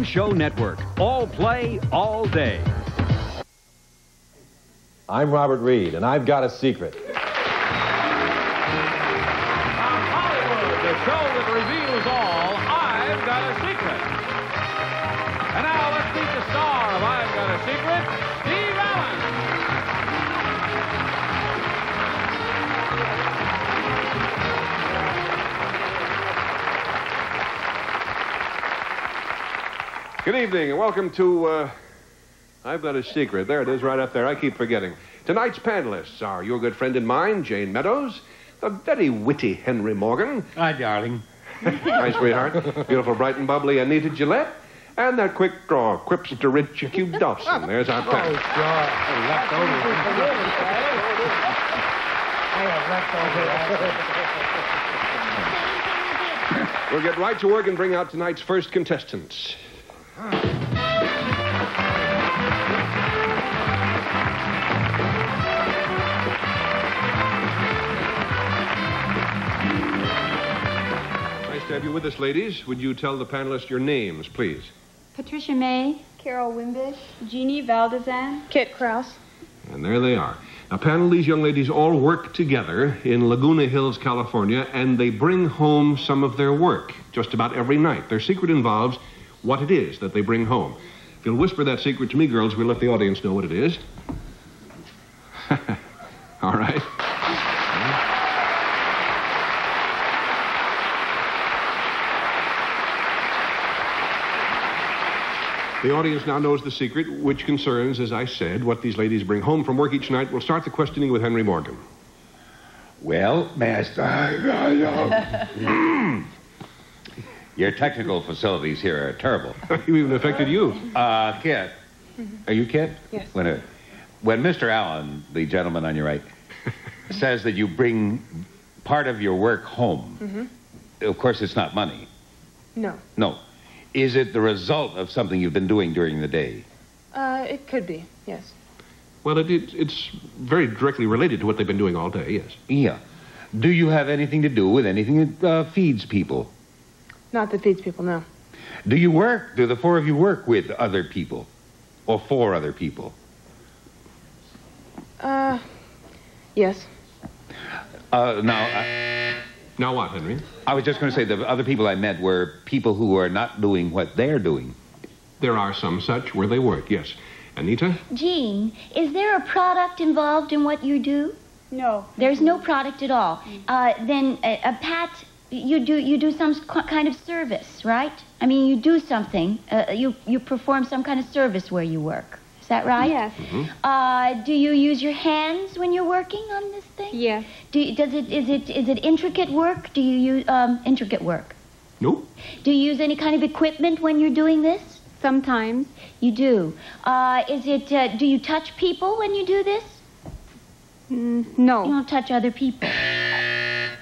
Show Network. All play, all day. I'm Robert Reed, and I've got a secret. Hollywood, the show that reveals all, I've Got a Secret. And now let's meet the star of I've Got a Secret, Steve Allen. Good evening, and welcome to I've Got a Secret. There it is, right up there. I keep forgetting. Tonight's panelists are your good friend and mine, Jane Meadows, the very witty Henry Morgan. Hi, darling. Hi, sweetheart. Beautiful, bright and bubbly Anita Gillette. And that quick draw, Quipster Rich Hugh Dawson. There's our panel. We'll get right to work and bring out tonight's first contestants. Nice to have you with us, ladies. Would you tell the panelists your names, please? Patricia May. Carol Wimbish. Jeannie Valdezan. Kit Krause. And there they are. Now, panel, these young ladies all work together in Laguna Hills, California, and they bring home some of their work just about every night. Their secret involves what it is that they bring home. If you'll whisper that secret to me, girls, we'll let the audience know what it is. All right. The audience now knows the secret, which concerns, as I said, what these ladies bring home from work each night. We'll start the questioning with Henry Morgan. Well, Master, your technical facilities here are terrible. You even affected you. Kit. Are you Kit? Yes. When Mr. Allen, the gentleman on your right, says that you bring part of your work home, of course it's not money. No. No. Is it the result of something you've been doing during the day? It could be, yes. Well, it's very directly related to what they've been doing all day, yes. Yeah. Do you have anything to do with anything that feeds people? Not that feeds people, no. Do you work? Do the four of you work with other people? Or for other people? Yes. Now what, Henry? I was just going to say the other people I met were people who are not doing what they're doing. There are some such where they work, yes. Anita? Jean, is there a product involved in what you do? No. There's no product at all. Then, Pat, you do some kind of service, right? I mean, you do something. You perform some kind of service where you work. Is that right? Yes. Do you use your hands when you're working on this thing? Yes. Is it intricate work? Do you use intricate work? Nope. Do you use any kind of equipment when you're doing this? Sometimes. You do. Do you touch people when you do this? No. You don't touch other people.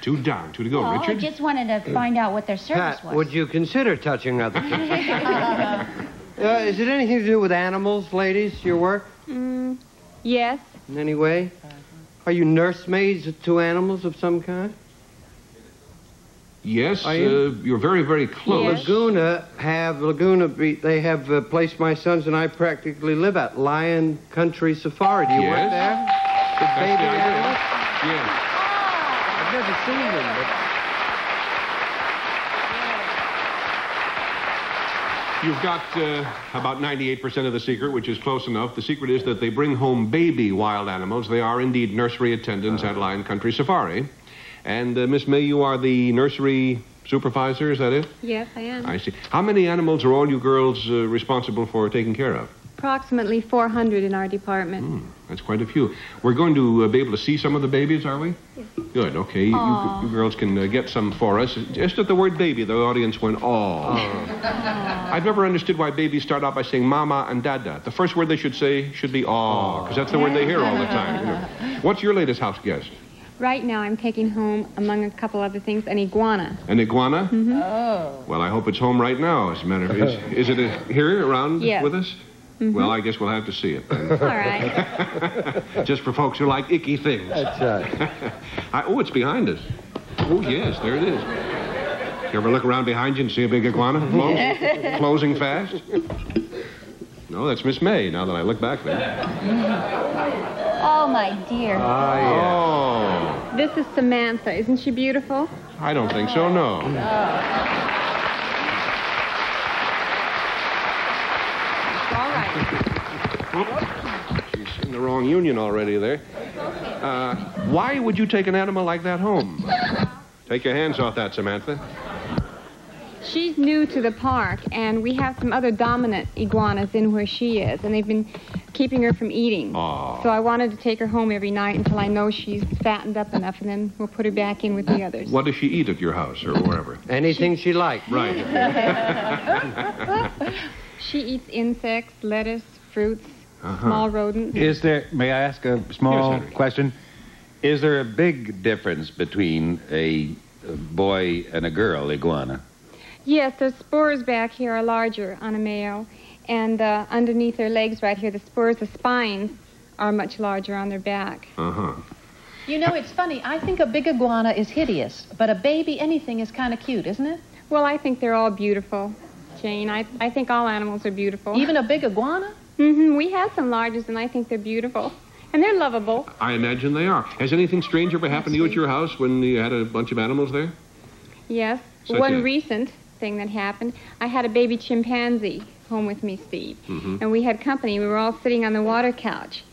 Two down, two to go. Oh, I Richard? just wanted to find out what their service Pat, was. would you consider touching other people? Is it anything to do with animals, ladies, your work? Yes. In any way? Are you nursemaids to animals of some kind? Yes, Are you? you're very, very close. They have a place my sons and I practically live at, Lion Country Safari. Do you work Yes. there? With That's baby the idea. animals? Yes. I've never seen them, but... You've got about 98% of the secret, which is close enough. The secret is that they bring home baby wild animals. They are indeed nursery attendants at Lion Country Safari. And, Miss May, you are the nursery supervisor, is that it? Yes, I am. I see. How many animals are all you girls responsible for taking care of? Approximately 400 in our department. That's quite a few. We're going to be able to see some of the babies, are we? Yes. Good, okay. You girls can get some for us. Just at the word baby, the audience went, oh. I've never understood why babies start out by saying mama and dada. The first word they should say should be aw, because that's the word they hear all the time. You know. What's your latest house guest? Right now, I'm taking home, among a couple other things, an iguana. An iguana? Oh. Well, I hope it's home right now, as a matter of fact. Is it here around with us? Well, I guess we'll have to see it then. All right. Just for folks who like icky things. That's right. Oh, it's behind us. Oh, yes, there it is. You ever look around behind you and see a big iguana closing fast? No, that's Miss May, now that I look back there. Oh, my dear. Oh. This is Samantha. Isn't she beautiful? I don't think so, no. All right. She's in the wrong union already there. Why would you take an animal like that home? Take your hands off that, Samantha. She's new to the park, and we have some other dominant iguanas in where she is, and they've been keeping her from eating. Aw. So I wanted to take her home every night until I know she's fattened up enough, and then we'll put her back in with the others. What does she eat at your house or wherever? Anything she likes. Right. She eats insects, lettuce, fruits, small rodents. Is there, may I ask a small Yes, Henry. question? Is there a big difference between a boy and a girl iguana? Yes, the spurs back here are larger on a male, and underneath their legs right here, the spurs, the spines, are much larger on their back. Uh-huh. You know, it's funny. I think a big iguana is hideous, but a baby anything is kind of cute, isn't it? Well, I think they're all beautiful, Jane. I think all animals are beautiful. Even a big iguana? We have some larges, and I think they're beautiful. And they're lovable. I imagine they are. Has anything strange ever happened to you at your house when you had a bunch of animals there? Yes. Such One as? recent thing that happened, I had a baby chimpanzee home with me, Steve. And we had company. We were all sitting on the water couch.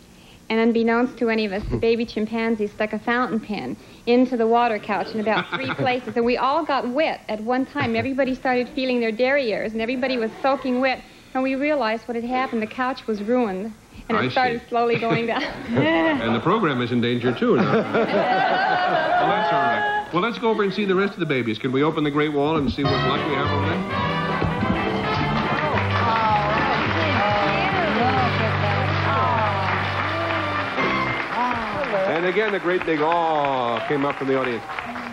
And unbeknownst to any of us, the baby chimpanzee stuck a fountain pen into the water couch in about 3 places. And we all got wet at one time. Everybody started feeling their derrieres, and everybody was soaking wet. And we realized what had happened. The couch was ruined. And I it started see. slowly going down. And the program is in danger, too, now. Well, that's all right. Well, let's go over and see the rest of the babies. Can we open the Great Wall and see what luck we have over there? And again, the great big awe came up from the audience.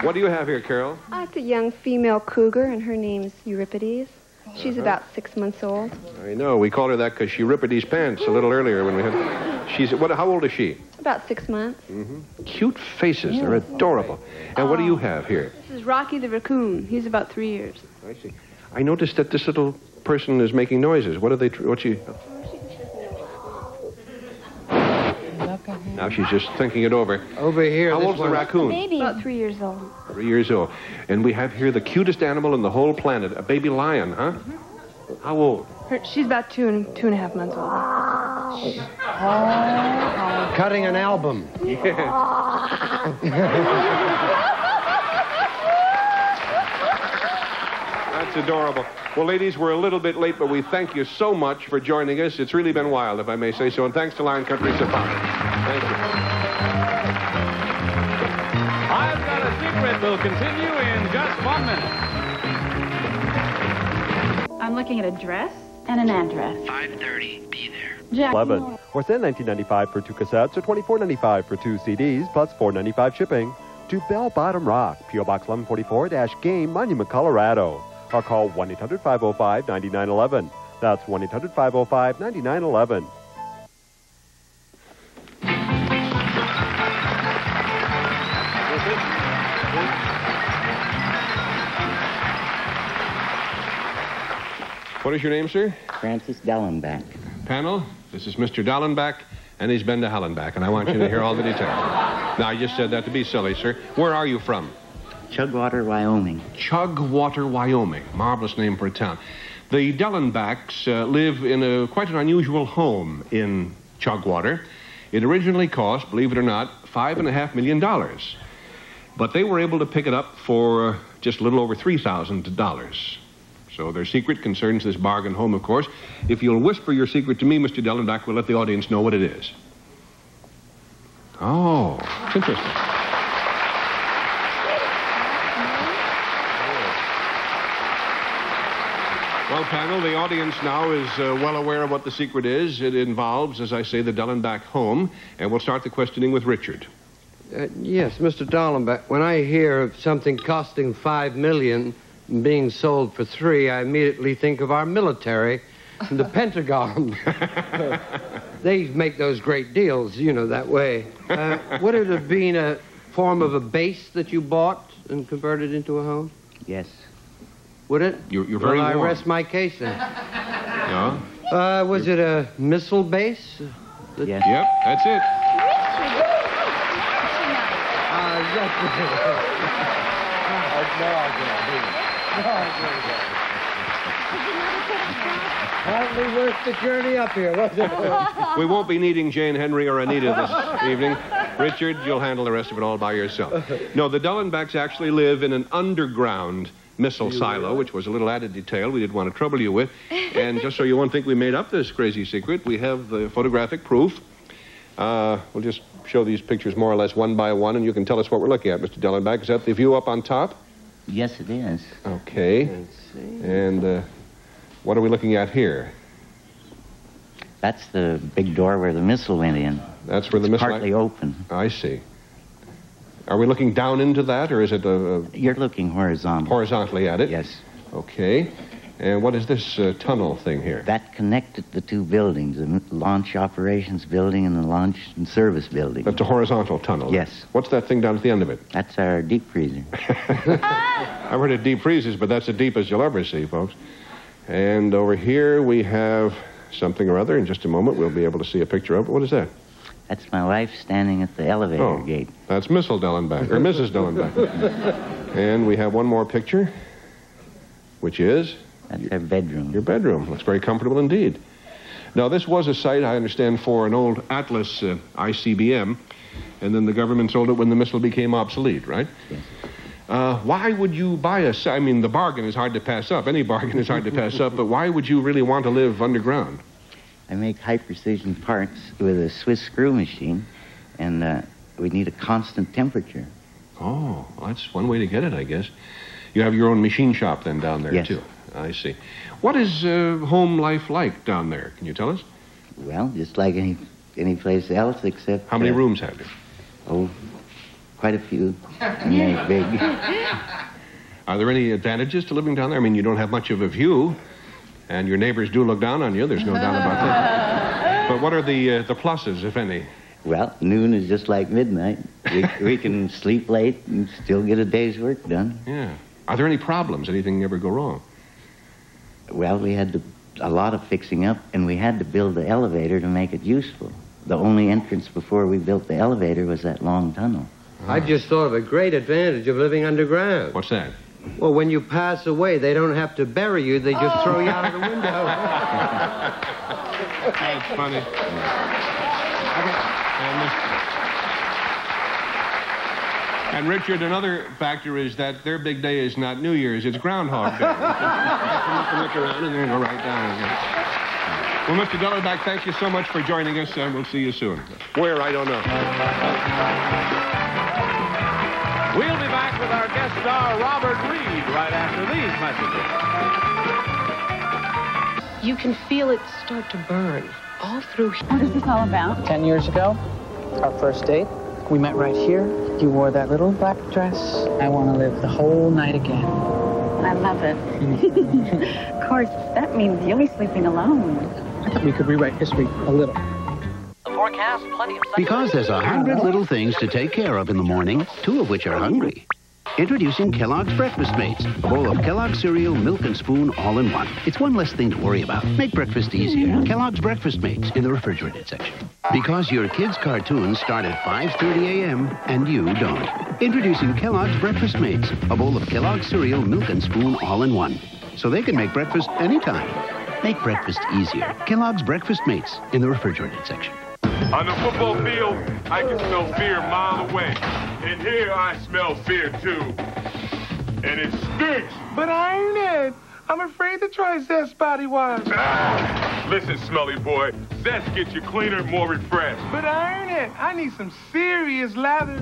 What do you have here, Carol? It's a young female cougar, and her name's Euripides. She's about 6 months old. I know. We called her that because she ripped these pants a little earlier when we had... How old is she? About 6 months. Cute faces. They're adorable. And what do you have here? This is Rocky the raccoon. He's about 3 years. I see. I noticed that this little person is making noises. What are they... What's she... Now she's just thinking it over. Over here. How old's the raccoon? Baby. About 3 years old. 3 years old. And we have here the cutest animal in the whole planet, a baby lion, huh? How old? She's about two and a half months old. Cutting an album. That's adorable. Well, ladies, we're a little bit late, but we thank you so much for joining us. It's really been wild, if I may say so. And thanks to Lion Country Safari. Thank you. I've Got a Secret will continue in just 1 minute. I'm looking at a dress and an address. 5:30, be there. Jack, 11. Or send $19.95 for 2 cassettes or $24.95 for 2 CDs plus $4.95 shipping to Bell Bottom Rock, P.O. Box 1144-Game, Monument, Colorado. Or call 1-800-505-9911. That's 1-800-505-9911. What is your name, sir? Francis Dallenbach. Panel, this is Mr. Dallenbach, and he's been to Hallenbach, and I want you to hear all the details. Now, I just said that to be silly, sir. Where are you from? Chugwater, Wyoming. Chugwater, Wyoming. Marvelous name for a town. The Dallenbachs live in quite an unusual home in Chugwater. It originally cost, believe it or not, $5.5 million. But they were able to pick it up for just a little over $3,000. So their secret concerns this bargain home, of course. If you'll whisper your secret to me, Mr. Dallenbach, we'll let the audience know what it is. Oh, it's interesting. Well, panel, the audience now is well aware of what the secret is. It involves, as I say, the Dallenbach home. And we'll start the questioning with Richard. Yes, Mr. Dallenbach, when I hear of something costing $5 million and being sold for $3 million, I immediately think of our military and the Pentagon. They make those great deals, you know, that way. Would it have been a form of a base that you bought and converted into a home? Yes. would it? You're very well, I warm. rest my case then. Yeah? Was it a missile base? Yes. Yep, that's it. Hardly worth the journey up here, was it? We won't be needing Jane, Henry, or Anita this evening. Richard, you'll handle the rest of it all by yourself. No, the Dellenbachs actually live in an underground missile silo, which was a little added detail we didn't want to trouble you with. And just so you won't think we made up this crazy secret, we have the photographic proof. We'll just show these pictures more or less one by one, and you can tell us what we're looking at, Mr. Dellenbach. Is that the view up on top? Yes, it is. Okay. And what are we looking at here? That's the big door where the missile went in. That's where the missile... Partly open. I see. Are we looking down into that, or is it a... You're looking horizontally. Horizontally at it? Yes. Okay. And what is this tunnel thing here? That connected the two buildings, the launch operations building and the launch and service building. That's a horizontal tunnel? Yes. What's that thing down at the end of it? That's our deep freezer. I've heard of deep freezers, but that's the deepest you'll ever see, folks. And over here we have something or other. In just a moment, we'll be able to see a picture of it. What is that? That's my wife standing at the elevator gate. That's Mrs. Dellenbach, or Mrs. Dellenbach. And we have one more picture, which is... That's our bedroom. Your bedroom. Looks very comfortable indeed. Now, this was a site, I understand, for an old Atlas ICBM, and then the government sold it when the missile became obsolete, right? Yes. Why would you buy a... I mean, the bargain is hard to pass up. Any bargain is hard to pass up, but why would you really want to live underground? I make high-precision parts with a Swiss screw machine, and we need a constant temperature. Oh, well, that's one way to get it, I guess. You have your own machine shop then down there, yes. too. I see. What is home life like down there? Can you tell us? Well, just like any place else, except... How many rooms have you? Oh, quite a few. And they ain't big. Are there any advantages to living down there? I mean, you don't have much of a view, and your neighbors do look down on you. There's no doubt about that. But what are the pluses, if any? Well, noon is just like midnight. We can sleep late and still get a day's work done. Yeah. Are there any problems? Anything ever go wrong? Well, we had a lot of fixing up, and we had to build the elevator to make it useful. The only entrance before we built the elevator was that long tunnel. I just thought of a great advantage of living underground. What's that? Well, when you pass away, they don't have to bury you. They just throw you out of the window. That's funny. And Richard, another factor is that their big day is not New Year's, it's Groundhog Day. Look around and then go right down again. Well, Mr. Dellenbach, thank you so much for joining us, and we'll see you soon. Where, I don't know. We'll be back with our guest star, Robert Reed, right after these messages. You can feel it start to burn all through here. What is this all about? 10 years ago, our first date, we met right here. You wore that little black dress. I want to live the whole night again. I love it. Of course, that means you'll be sleeping alone. I thought we could rewrite history a little. The forecast, plenty of... Because there's 100 little things to take care of in the morning, 2 of which are hungry. Introducing Kellogg's Breakfast Mates, a bowl of Kellogg's cereal, milk, and spoon all in one. It's one less thing to worry about. Make breakfast easier. Kellogg's Breakfast Mates in the refrigerated section. Because your kids' cartoons start at 5:30 a.m. and you don't. Introducing Kellogg's Breakfast Mates, a bowl of Kellogg's cereal, milk, and spoon all in one. So they can make breakfast anytime. Make breakfast easier. Kellogg's Breakfast Mates in the refrigerated section. On the football field, I can smell fear a mile away. And here I smell fear, too. And it stinks. But I ain't it. I'm afraid to try Zest Body Wash. Listen, smelly boy. Zest gets you cleaner, more refreshed. But I ain't it. I need some serious lather.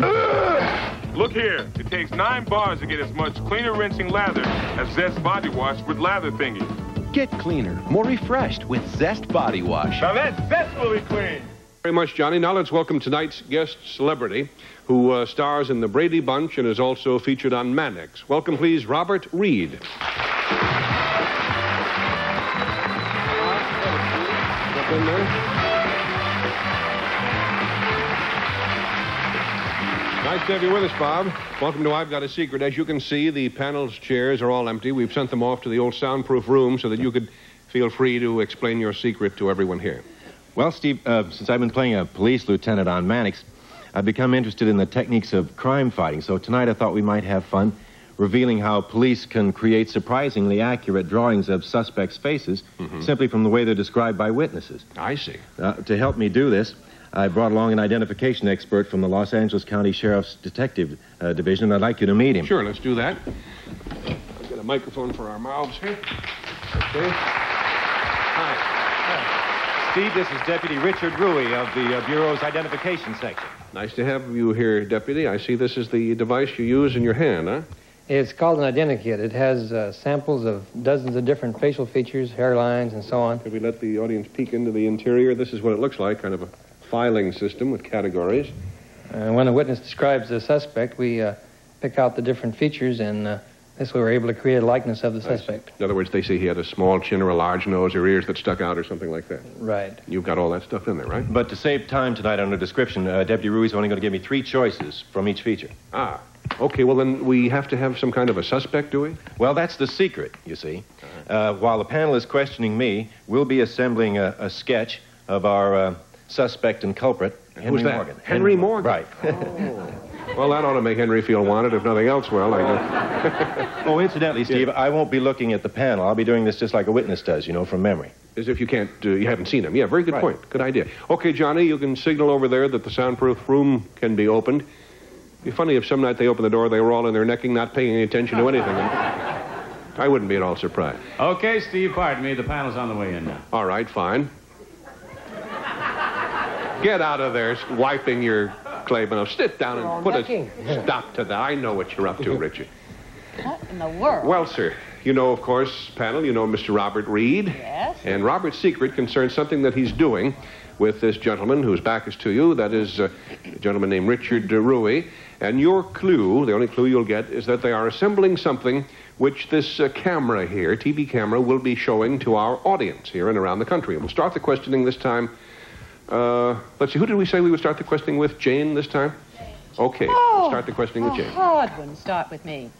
Look here. It takes 9 bars to get as much cleaner rinsing lather as Zest Body Wash with lather thingy. Get cleaner, more refreshed with Zest Body Wash. Now that's zestfully clean. Very much, Johnny. Now let's welcome tonight's guest celebrity, who stars in The Brady Bunch and is also featured on Mannix. Welcome, please, Robert Reed. Nice to have you with us, Bob. Welcome to I've Got a Secret. As you can see, the panel's chairs are all empty. We've sent them off to the old soundproof room so that you could feel free to explain your secret to everyone here. Well, Steve, since I've been playing a police lieutenant on Mannix, I've become interested in the techniques of crime fighting. So tonight I thought we might have fun revealing how police can create surprisingly accurate drawings of suspects' faces simply from the way they're described by witnesses. I see. To help me do this, I brought along an identification expert from the Los Angeles County Sheriff's Detective Division, and I'd like you to meet him. Sure, let's do that. I've got a microphone for our mouths here. Okay. Hi. Steve, this is Deputy Richard Rui of the Bureau's Identification Section. Nice to have you here, Deputy. I see this is the device you use in your hand, huh? It's called an identikit. It has samples of dozens of different facial features, hairlines, and so on. Could we let the audience peek into the interior? This is what it looks like, kind of a filing system with categories. And when the witness describes the suspect, we pick out the different features, and this way we're able to create a likeness of the suspect. In other words, they say he had a small chin or a large nose or ears that stuck out or something like that. Right. You've got all that stuff in there, right? But to save time tonight on the description, Deputy Rui's only going to give me 3 choices from each feature. Ah. Okay, well, then we have to have some kind of a suspect, do we? Well, that's the secret, you see. While the panel is questioning me, we'll be assembling a sketch of our suspect and culprit, Henry Who's that? Morgan. Henry Morgan? Right. Oh. Well, that ought to make Henry feel wanted, if nothing else will, I guess. Oh, incidentally, Steve, I won't be looking at the panel. I'll be doing this just like a witness does, you know, from memory. As if you can't, you haven't seen him. Yeah, very good point. Good idea. Okay, Johnny, you can signal over there that the soundproof room can be opened. It'd be funny if some night they opened the door, they were all in their necking, not paying any attention to anything. I wouldn't be at all surprised. Okay, Steve, pardon me. The panel's on the way in now. All right, fine. Get out of there, wiping your clay. Now, sit down and put a stop to that. I know what you're up to, Richard. What in the world? Well, sir, you know, of course, panel, you know Mr. Robert Reed. Yes. And Robert's secret concerns something that he's doing with this gentleman whose back is to you. That is a gentleman named Richard Rui. And your clue, the only clue you'll get, is that they are assembling something which this camera here, TV camera, will be showing to our audience here and around the country. We'll start the questioning this time. Let's see, who did we say we would start the questioning with? Jane this time? Okay, we'll start the questioning with Jane. Hard one. Start with me.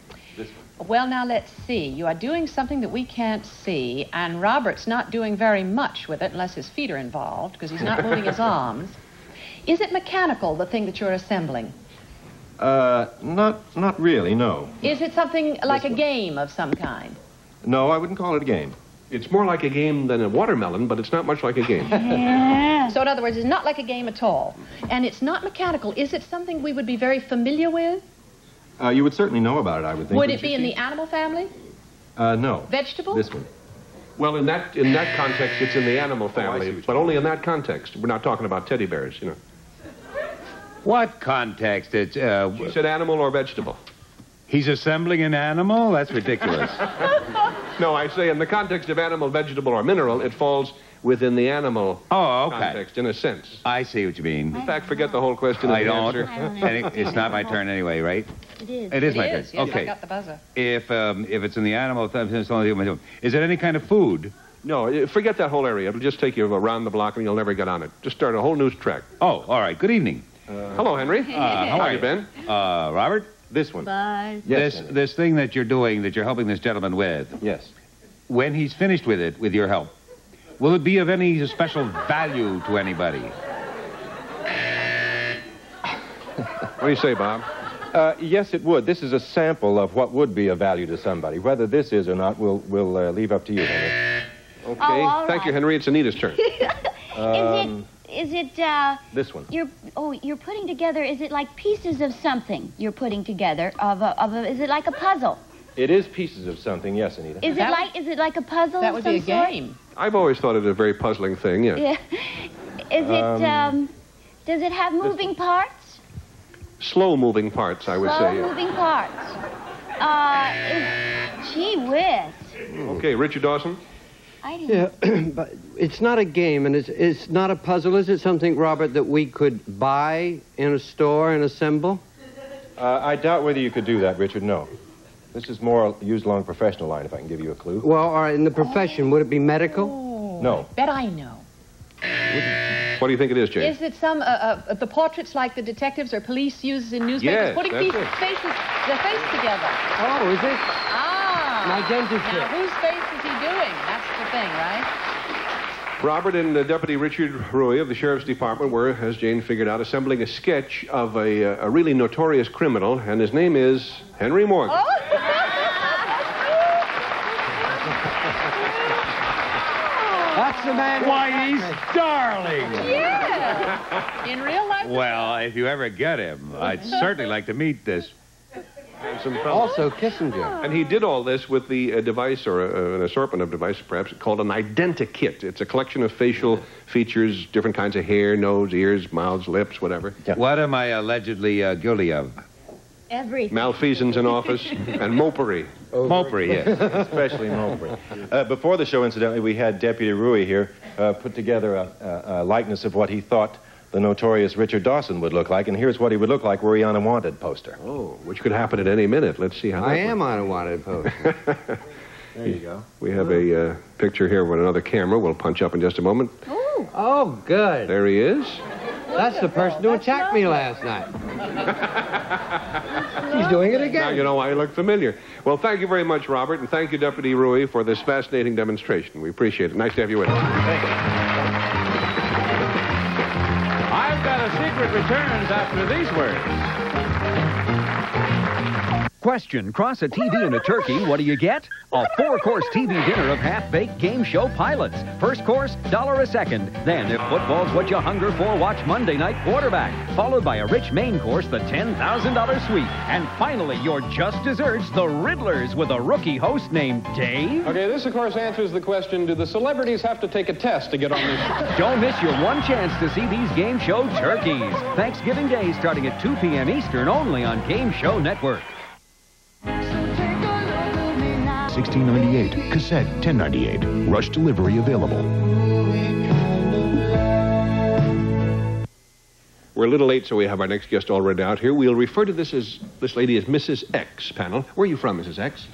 Well, now let's see. You are doing something that we can't see, and Robert's not doing very much with it unless his feet are involved, because he's not moving his arms. Is it mechanical, the thing that you're assembling? Not really, no. Is it something like a game of some kind? No, I wouldn't call it a game. It's more like a game than a watermelon, but it's not much like a game. So in other words, it's not like a game at all. And it's not mechanical. Is it something we would be very familiar with? You would certainly know about it, I would think. Would it be in the animal family? No. Vegetable? This one. Well, in that context, it's in the animal family, but only in that context. We're not talking about teddy bears, you know. What context? It's, She said animal or vegetable. He's assembling an animal? That's ridiculous. No, I say in the context of animal, vegetable, or mineral, it falls within the animal context, in a sense. I see what you mean. In fact, forget the whole question. I don't. Answer. It's not my turn anyway, right? It is. It is my turn. Yes, Okay. I got the buzzer. If it's in the animal, is it any kind of food? No, forget that whole area. It'll just take you around the block and you'll never get on it. Just start a whole new track. Oh, all right. Good evening. Hello, Henry. How are you been? Robert? This one. Bye. Yes, This thing that you're doing, that you're helping this gentleman with. Yes. When he's finished with it, with your help, will it be of any special value to anybody? What do you say, Bob? Yes, it would. This is a sample of what would be of value to somebody. Whether this is or not, we'll leave up to you, Henry. Okay. all Thank you, right. Henry. It's Anita's turn. Is it This one. you're putting together, is it like pieces of something you're putting together is it like a puzzle? It is pieces of something, yes, Anita. Is it like a puzzle? That of would some be a sort? game. I've always thought it a very puzzling thing, yeah. Yeah. Is it does it have moving parts? Slow-moving parts, I would say. Slow Yeah. moving parts. Gee whiz. Okay, Richard Dawson. I didn't. Yeah, but it's not a game, and it's not a puzzle. Is it something, Robert, that we could buy in a store and assemble? I doubt whether you could do that, Richard, no. This is more used along the professional line, if I can give you a clue. Well, all right, in the profession, would it be medical? Oh, No. Bet I know. What do you think it is, Jane? Is it some the portraits like the detectives or police use in newspapers? Yes, putting that's these it. faces, the face together. Oh, is it? Ah. An identity. Now, whose face is he doing? That's the thing, right? Robert and Deputy Richard Rui of the Sheriff's Department were, as Jane figured out, assembling a sketch of a really notorious criminal, and his name is Henry Morgan. Oh. That's the man. Why, he's darling. Yeah. In real life? Well, if you ever get him, I'd certainly like to meet this. Also Kissinger. And he did all this with the device, or an assortment of devices, perhaps, called an identikit. It's a collection of facial features, different kinds of hair, nose, ears, mouths, lips, whatever. What am I allegedly guilty of? Everything. Malfeasance in office and mopery. Mopery, yes. Especially mopery. Before the show, incidentally, we had Deputy Rui here put together a likeness of what he thought the notorious Richard Dawson would look like, and here's what he would look like were he on a wanted poster. Oh, which could happen at any minute. Let's see how I am on a wanted poster. There you go. We have a picture here with another camera. We'll punch up in just a moment. Oh, good. There he is. That's the person who attacked me last night. He's doing it again. Now you know why he looked familiar. Well, thank you very much, Robert, and thank you, Deputy Rui, for this fascinating demonstration. We appreciate it. Nice to have you with us. Thank you. I've Got a Secret returns after these words. Question, cross a TV and a turkey, what do you get? A 4-course TV dinner of half-baked game show pilots. First course, $1 a second. Then, if football's what you're hungry for, watch Monday Night Quarterback. Followed by a rich main course, the $10,000 suite. And finally, your just desserts, the Riddlers, with a rookie host named Dave. Okay, this, of course, answers the question, do the celebrities have to take a test to get on this show? Don't miss your one chance to see these game show turkeys. Thanksgiving Day starting at 2 p.m. Eastern, only on Game Show Network. 1698, cassette 1098, rush delivery available. We're a little late, so we have our next guest already out here. We'll refer to this lady as Mrs. X, panel. Where are you from, Mrs. X?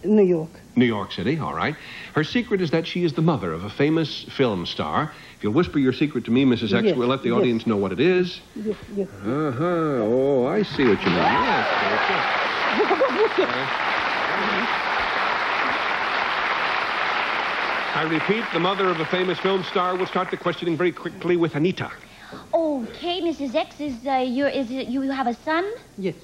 New York. New York City, all right. Her secret is that she is the mother of a famous film star. If you'll whisper your secret to me, Mrs. X, Yes, we'll let the yes. audience know what it is. Yes, yes. Uh-huh. Oh, I see what you mean. Yes, I repeat, the mother of a famous film star. We'll start the questioning very quickly with Anita. Okay, Mrs. X, you have a son? Yes.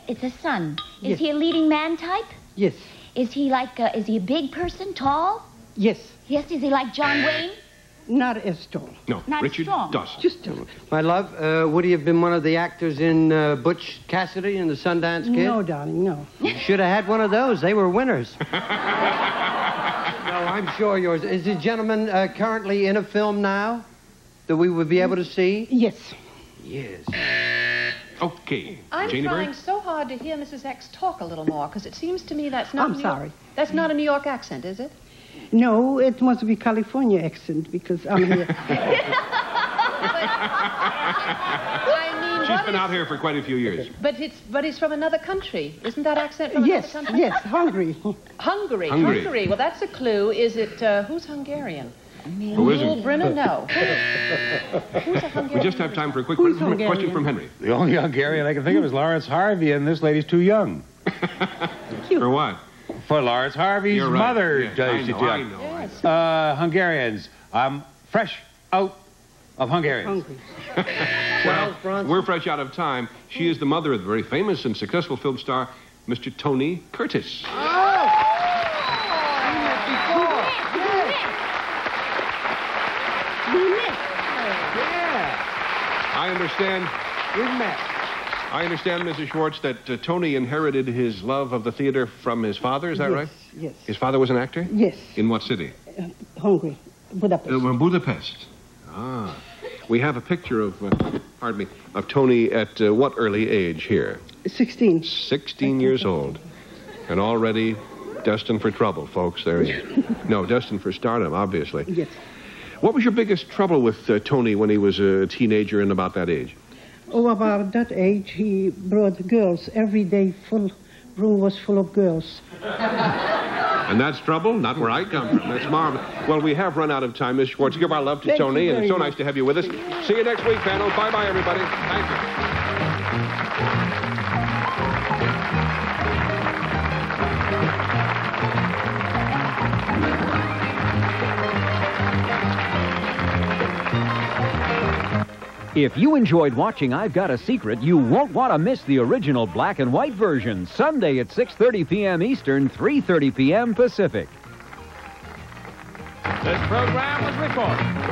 It's a son. Is Yes. he a leading man type? Yes. Is he is he a big person, tall? Yes. Yes, is he like John Wayne? Not as tall. No, Not Richard strong. Dawson. Just tall. My love, would he have been one of the actors in Butch Cassidy and the Sundance Kid? No, darling, no. You should have had one of those. They were winners. No, I'm sure yours. Is the gentleman currently in a film now that we would be able to see? Yes. Yes. Okay. I'm Janie trying Bird? so hard to hear Mrs. X talk a little more, because it seems to me that's not I'm New York- sorry. That's not a New York accent, is it? No, it must be California accent because I'm here. I mean, She's been out here for quite a few years. But he's from another country. Isn't that accent from another country? Yes, Hungary. Hungary. Hungary. Well, that's a clue. Is it, who's Hungarian? Who is Yul it? Brynner? No. Who's a Hungarian? We just have time for a quick Who's question Hungarian? from Henry. The only Hungarian I can think of is Lawrence Harvey, and this lady's too young. For what? For Lawrence Harvey's You're right. mother. Yes, does I it know, I young. know. Yes. Hungarians. I'm fresh out of Hungarians. Well, we're fresh out of time. She is the mother of the very famous and successful film star, Mr. Tony Curtis. I understand. We met. I understand, Mrs. Schwartz, that Tony inherited his love of the theater from his father. Is that Yes, right? yes. His father was an actor? Yes. In what city? Hungary. Budapest. Budapest. Ah. We have a picture of, of Tony at what early age here? 16. 16 years old. And already destined for trouble, folks. There he is. No, destined for stardom, obviously. Yes. What was your biggest trouble with Tony when he was a teenager and about that age? Oh, about that age, he brought girls. Every day, room was full of girls. And that's trouble, not where I come from. That's marvelous. Well, we have run out of time, Miss Schwartz. Give our love to Tony, and it's so nice to have you with us. See you next week, panel. Bye-bye, everybody. Thank you. If you enjoyed watching I've Got a Secret, you won't want to miss the original black and white version, Sunday at 6:30 p.m. Eastern, 3:30 p.m. Pacific. This program was recorded